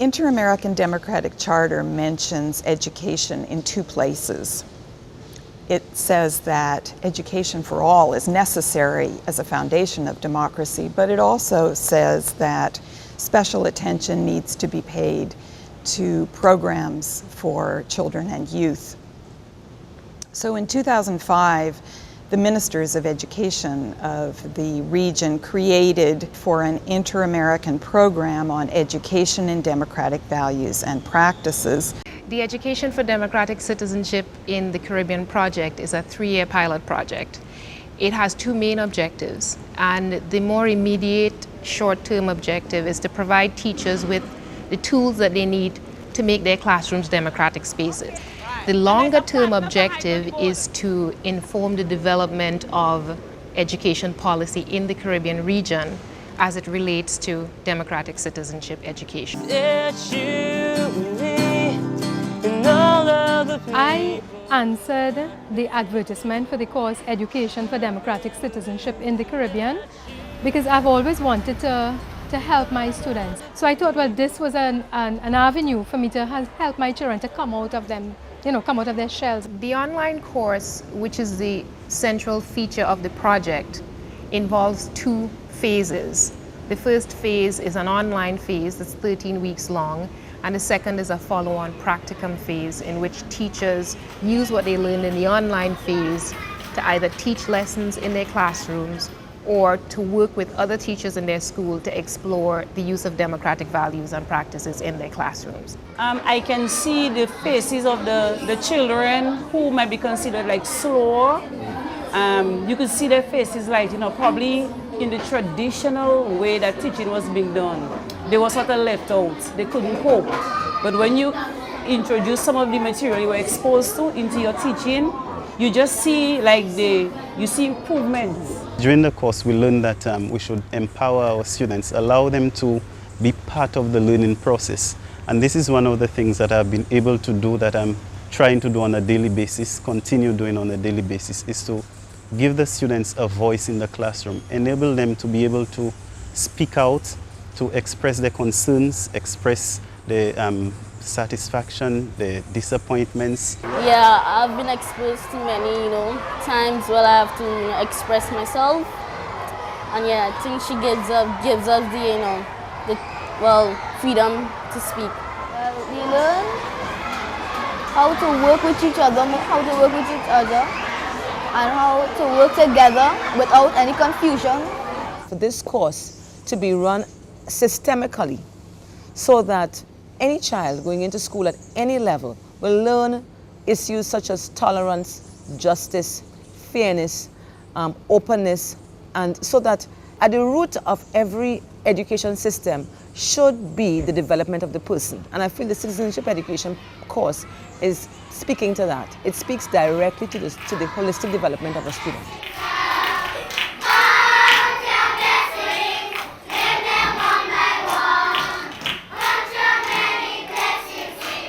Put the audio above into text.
Inter-American Democratic Charter mentions education in two places. It says that education for all is necessary as a foundation of democracy, but it also says that special attention needs to be paid to programs for children and youth. So in 2005, the ministers of education of the region created for an inter-American program on education in democratic values and practices. The Education for Democratic Citizenship in the Caribbean project is a 3-year pilot project. It has two main objectives, and the more immediate short-term objective is to provide teachers with the tools that they need to make their classrooms democratic spaces. The longer-term objective is to inform the development of education policy in the Caribbean region as it relates to democratic citizenship education. I answered the advertisement for the course Education for Democratic Citizenship in the Caribbean because I've always wanted to help my students. So I thought, well, this was an avenue for me to help my children to come out of them, come out of their shells. The online course, which is the central feature of the project, involves two phases. The first phase is an online phase that's 13 weeks long, and the second is a follow-on practicum phase in which teachers use what they learned in the online phase to either teach lessons in their classrooms or to work with other teachers in their school to explore the use of democratic values and practices in their classrooms. I can see the faces of the children who might be considered like slow. You could see their faces like, probably in the traditional way that teaching was being done. They were sort of left out. They couldn't cope. But when you introduce some of the material you were exposed to into your teaching, you just see you see improvements. During the course, we learned that we should empower our students, allow them to be part of the learning process. And this is one of the things that I've been able to do, that I'm trying to do on a daily basis, continue doing on a daily basis, is to give the students a voice in the classroom, enable them to be able to speak out, to express their concerns, express their satisfaction, their disappointments. Yeah, I've been exposed to many, times where I have to express myself, and yeah, I think she gives us the freedom to speak. We learn how to work with each other, and how to work together without any confusion. For this course to be run systemically, so that any child going into school at any level will learn issues such as tolerance, justice, fairness, openness, and so that at the root of every education system should be the development of the person. And I feel the citizenship education course is speaking to that. It speaks directly to the holistic development of a student.